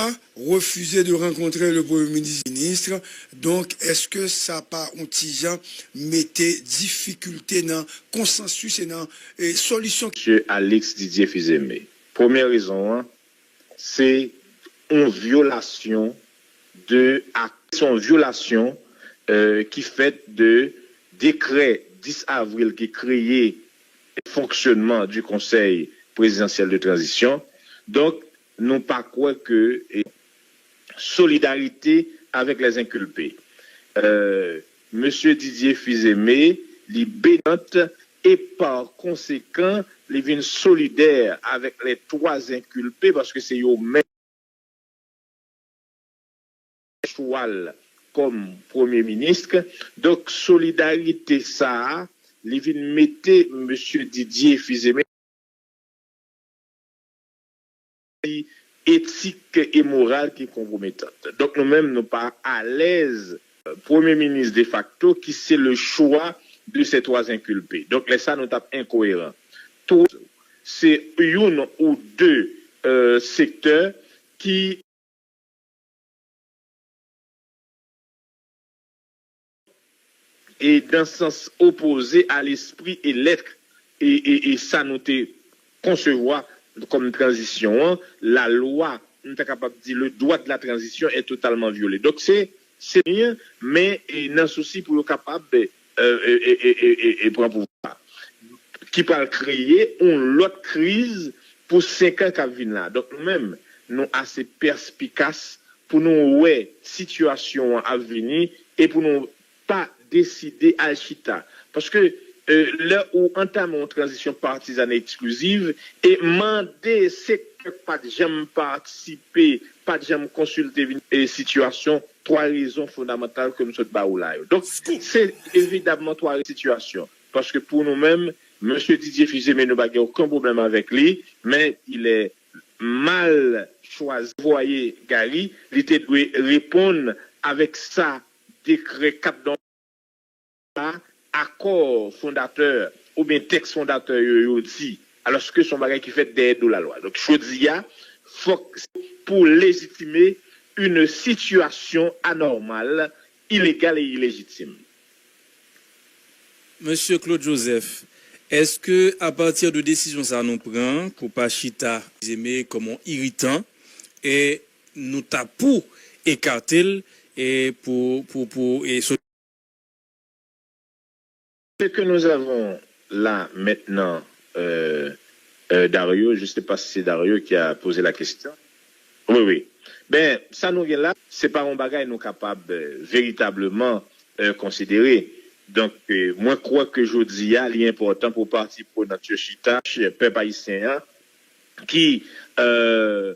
a refusé de rencontrer le Premier ministre. Donc, est-ce que ça pas un petit gens mettait difficulté dans consensus et dans solution? Monsieur Alex Didier Fils-Aimé. Première raison, hein, c'est une violation qui fait de décret 10 avril qui créé le fonctionnement du Conseil présidentiel de transition. Donc, nous pas quoi que solidarité avec les inculpés. Monsieur Didier Fils-Aimé, il bénante et par conséquent, il vient solidaire avec les 3 inculpés parce que c'est eux même choix comme Premier ministre. Donc, solidarité, ça, il vient mettre monsieur Didier Fils-Aimé éthique et morale qui est compromettante. Donc, nous-mêmes, nous pas à l'aise, Premier ministre de facto, qui c'est le choix de ces 3 inculpés. Donc, là, ça, nous tape incohérent. C'est une ou 2 secteurs qui est dans le sens opposé à l'esprit et l'être. Et ça, nous te concevoir comme transition. La loi, nous sommes capables de dire le droit de la transition est totalement violé. Donc, c'est rien, mais il y a un souci pour le capable et pour un pouvoir qui peut créer une autre crise pour 5 ans qui viennent là. Donc, nous-mêmes, nous sommes assez perspicaces pour nous ouais situation à venir et pour nous pas décider à chita. Parce que là où entamons une transition partisane exclusive et demander secteur pas de jamais participer, pas de jamais consulter une situation, 3 raisons fondamentales comme ce baoula. Donc, c'est évidemment 3 situations. Parce que pour nous-mêmes, M. Didier Fils-Aimé, nous n'avons aucun problème avec lui, mais il est mal choisi. Vous voyez, Gary, il doit répondre avec ça, décret 4 dans accord fondateur ou bien texte fondateur aussi, alors que son bagage qui fait d'aide de la loi. Donc, je dis, faut pour légitimer une situation anormale, illégale et illégitime. Monsieur Claude Joseph, est-ce que à partir de décisions ça nous prend pour pas chita aimer comme irritant et nous tapons écarter et et ce que nous avons là maintenant, Dario, je ne sais pas si c'est Dario qui a posé la question. Oui. Ben, ça nous vient là, c'est pas un bagage nous capable véritablement considérer. Donc, moi, je crois que je dis, il est important pour partir pour notre chita, chez peuple haïtien, c'est un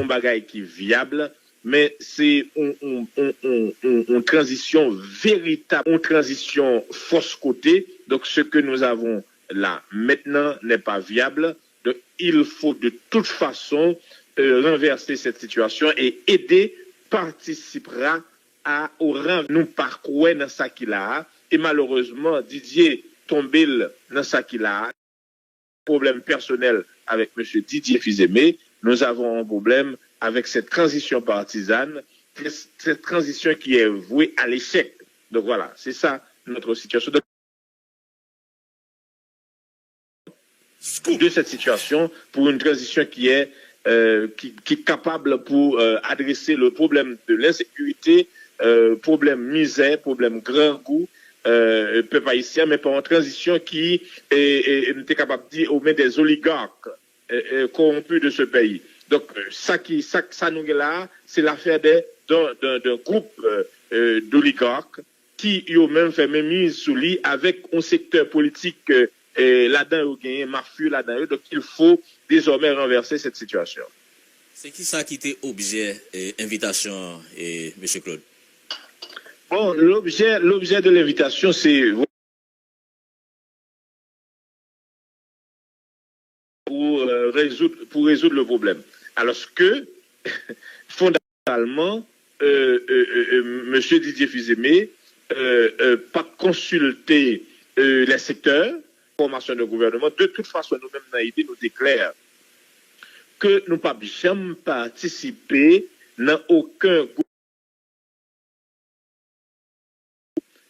bagage qui est viable, mais c'est une transition véritable, une transition fausse côté. Donc, ce que nous avons là maintenant n'est pas viable. Donc, il faut de toute façon renverser cette situation et aider, participera au rang nous parcours dans ça qu'il a. Et malheureusement, Didier tombé dans ça qu'il a. Problème personnel avec M. Didier Fils-Aimé. Nous avons un problème avec cette transition partisane, cette transition qui est vouée à l'échec. Donc voilà, c'est ça notre situation. De cette situation pour une transition qui est capable pour adresser le problème de l'insécurité, problème misère, problème grand goût, peuple haïtien, mais pour une transition qui est capable de dire au moins des oligarques corrompus de ce pays. Donc ça nous est là, c'est l'affaire d'un groupe d'oligarques qui ont même fait même mise sous lit avec un secteur politique là-dedans, il y a un mafieux là-dedans, donc il faut désormais renverser cette situation. C'est qui ça qui était objet invitation, M. Claude? Bon, l'objet de l'invitation, c'est pour résoudre le problème. Alors que, fondamentalement, M. Didier Fils-Aimé pas consulter les secteurs, formation de gouvernement. De toute façon, nous-mêmes, dans l'idée, nous déclare que nous pas jamais participer dans aucun groupe.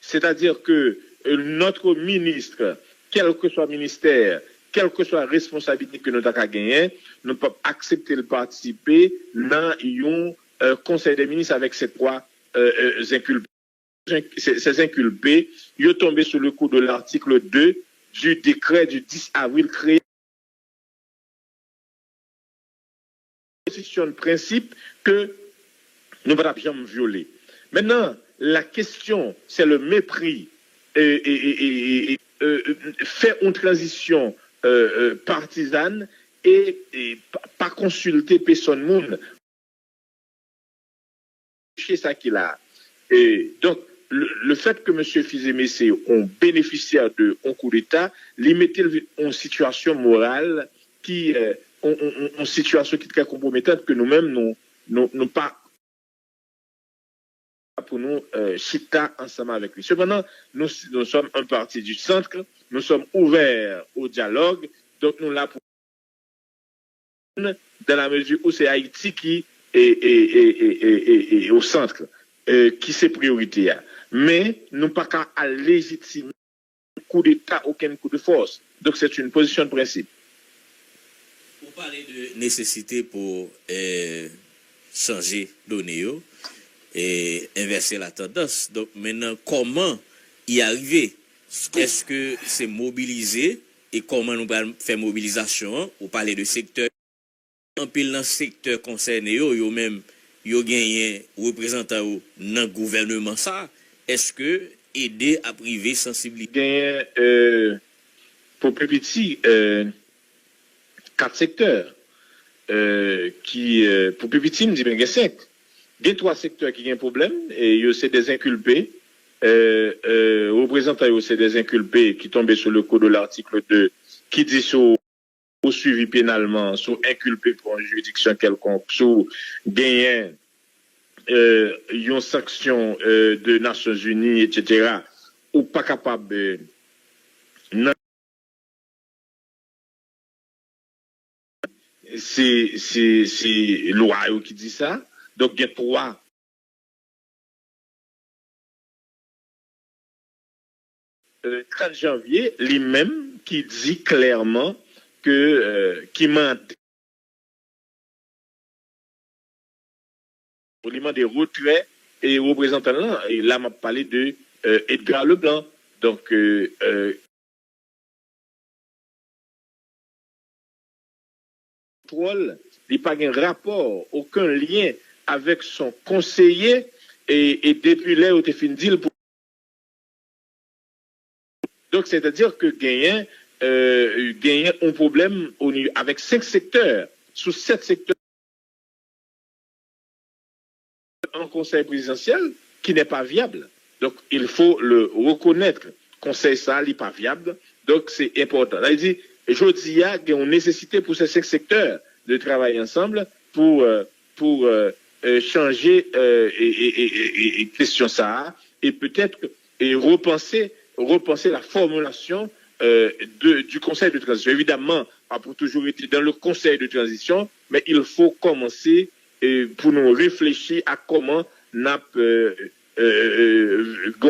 C'est-à-dire que notre ministre, quel que soit le ministère, quelle que soit la responsabilité que nous avons gagnée, nous ne pouvons pas accepter de participer dans un conseil des ministres avec ces trois inculpés. Ces inculpés, ils sont tombés sous le coup de l'article 2 du décret du 10 avril créé. C'est un principe que nous ne pouvons jamais violer. Maintenant, la question, c'est le mépris et faire une transition partisane et pas consulter personne monde. C'est ça qu'il a. Et donc, le fait que M. Fizemese ont bénéficié de un coup d'État, les mettait en situation morale qui en situation qui est très compromettante que nous-mêmes nous pas pour nous chita ensemble avec lui. Cependant, nous sommes un parti du centre, nous sommes ouverts au dialogue, donc nous là pour dans la mesure où c'est Haïti qui est au centre, qui c'est priorité. Mais nous pas qu'à légitimer coup d'État, aucun coup de force. Donc c'est une position de principe. Vous parlez de nécessité pour changer données et inverser la tendance. Donc maintenant, comment y arriver? Est-ce que c'est mobiliser et comment nous allons faire mobilisation? Vous parlez de secteur. En pile dans le secteur concerné, yo même yo gagné représentant dans le gouvernement ça. Est-ce que aider à priver sensibiliser pour plus petit 4 secteurs qui pour plus petit me dit bien 5. Il y a 3 secteurs qui ont un problème et c'est des inculpés représentants c'est des inculpés qui tombent sur le coup de l'article 2 qui dit sur poursuivi pénalement, sont inculpés pour une juridiction quelconque, sont gagnés une sanction de Nations Unies, etc., ou pas capable c'est loi qui dit ça. Donc, il y a 3. Le 30 janvier, lui-même qui dit clairement qui ment au niveau des retraits et représentants là, et là m'a parlé de Edgar Leblanc. Donc contrôle, il n'y a pas un rapport, aucun lien avec son conseiller et depuis là où tu fin deal pour. Donc c'est-à-dire que gagner un problème avec 5 secteurs, sous 7 secteurs en conseil présidentiel qui n'est pas viable. Donc il faut le reconnaître. Conseil ça n'est pas viable. Donc c'est important. Là il dit, je dis il y a une nécessité pour ces 5 secteurs de travailler ensemble pour changer et question ça et peut-être repenser la formulation du conseil de transition. Évidemment, pas pour toujours être dans le conseil de transition, mais il faut commencer pour nous réfléchir à comment une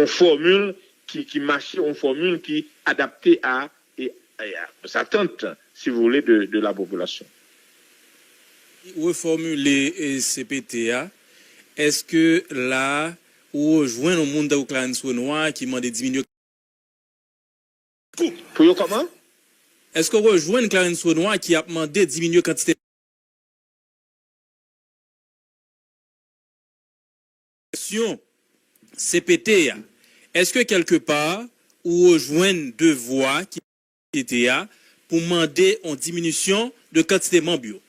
formule qui marche, une formule qui adaptée à sa attente, si vous voulez, de la population. Reformuler CPTA, est-ce que là, ou rejoindre le monde de Clarence Renoir qui m'a diminué? Pour vous comment? Est-ce qu'on rejoint Clarence Renoir qui a demandé de diminuer la quantité de CPTA? Est-ce que quelque part, ou rejoindre 2 voix qui étaient pour demander une diminution de quantité de membres?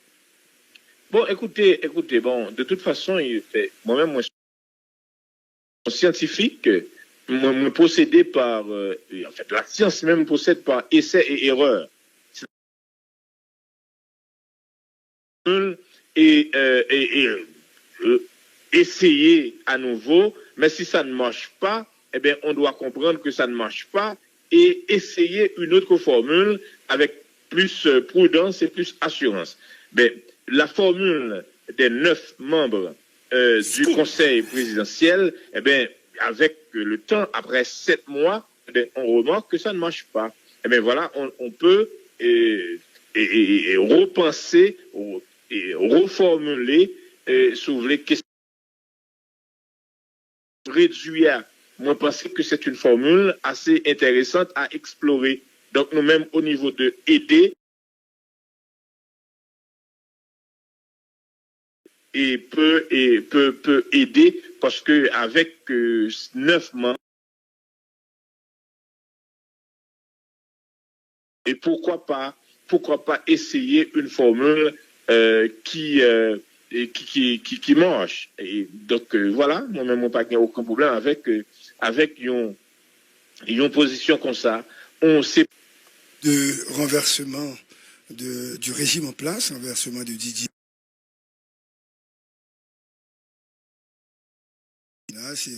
Bon, écoutez, bon, de toute façon, moi-même, moi, je suis scientifique. Me procéder par, en fait, la science même procède par essai et erreur. Et essayer à nouveau, mais si ça ne marche pas, eh bien, on doit comprendre que ça ne marche pas et essayer une autre formule avec plus prudence et plus assurance. Ben, la formule des 9 membres du Conseil présidentiel, eh bien, avec le temps, après 7 mois, on remarque que ça ne marche pas. Eh bien voilà, on peut repenser et reformuler sur les questions. Réduire, moi, je pense que c'est une formule assez intéressante à explorer. Donc, nous-mêmes, au niveau de aider, et peut aider parce que avec 9 membres, et pourquoi pas essayer une formule qui marche. Et donc voilà, moi-même, je n'ai pas aucun problème avec une position comme ça. On sait de renversement du régime en place, renversement de Didier.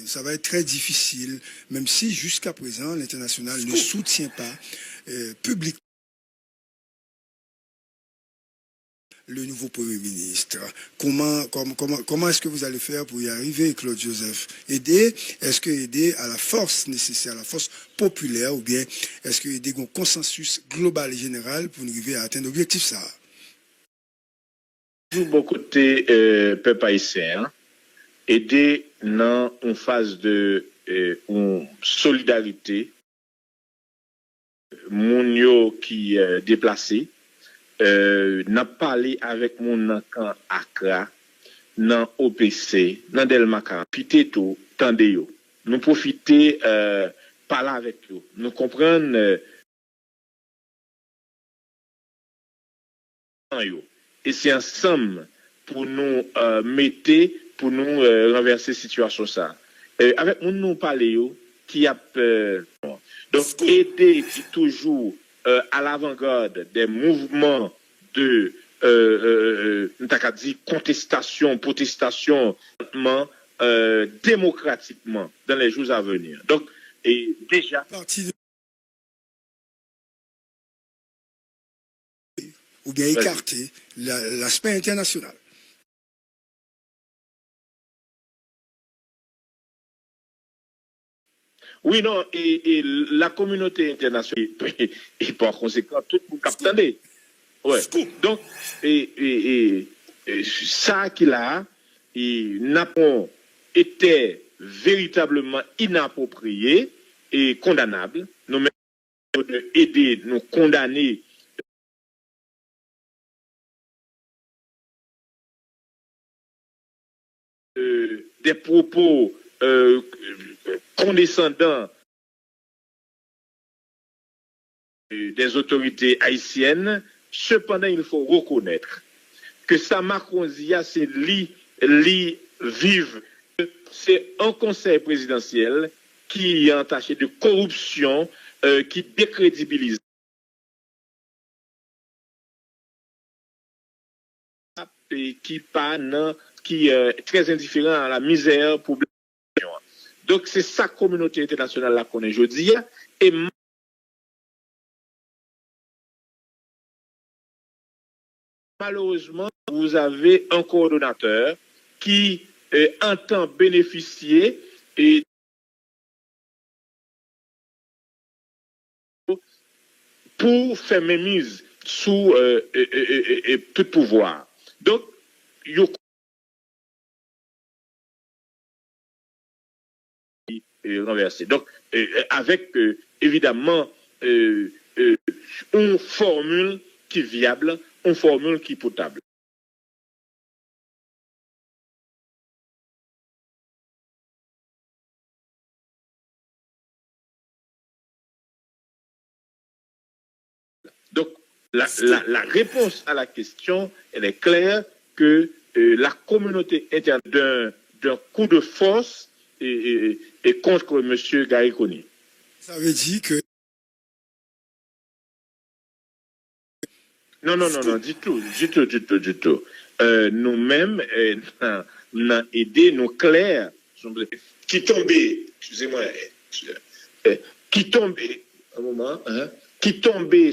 Ça va être très difficile, même si jusqu'à présent l'international ne soutient pas publiquement le nouveau Premier ministre. Comment est-ce que vous allez faire pour y arriver, Claude Joseph? Est-ce que aider à la force nécessaire, à la force populaire, ou bien est-ce que aider un consensus global et général pour arriver à atteindre l'objectif ça? Bon côté peuple haïtien, aider dans une phase de solidarité, moun yo qui déplacé, n'a parlé avec mon camp Accra, dans OPC, dans Delmaka, pité tout, tendez yo. Nous profiter, parler avec eux, nous comprendre et c'est ensemble pour nous mettre, pour nous renverser la situation ça. Avec nous parler qui a donc aider toujours à l'avant-garde des mouvements de contestation, protestation démocratiquement dans les jours à venir. Donc, et déjà... Ou bien écarter l'aspect international. Oui, non, et la communauté internationale, et par conséquent, tout le monde attendez. Ouais. Donc, ça qu'il a, n'a pas été véritablement inapproprié et condamnable. Nous devons aider, nous condamner des propos condescendants des autorités haïtiennes. Cependant, il faut reconnaître que ça Macronzia, c'est vive. C'est un conseil présidentiel qui est entaché de corruption, qui décrédibilise. Et qui est très indifférent à la misère pour. Donc c'est sa communauté internationale là qu'on est aujourd'hui. Et malheureusement, vous avez un coordonnateur qui entend bénéficier et pour faire mémise sous tout pouvoir. Donc, renversé. Donc, avec évidemment une formule qui est viable, une formule qui est potable. Donc, la réponse à la question, elle est claire que la communauté interne d'un coup de force est contre M. Garikoni. Ça veut dire que... Non, du tout. Nous-mêmes, nous avons aidé nos clercs qui tombaient, excusez-moi, qui tombaient, un moment, qui tombaient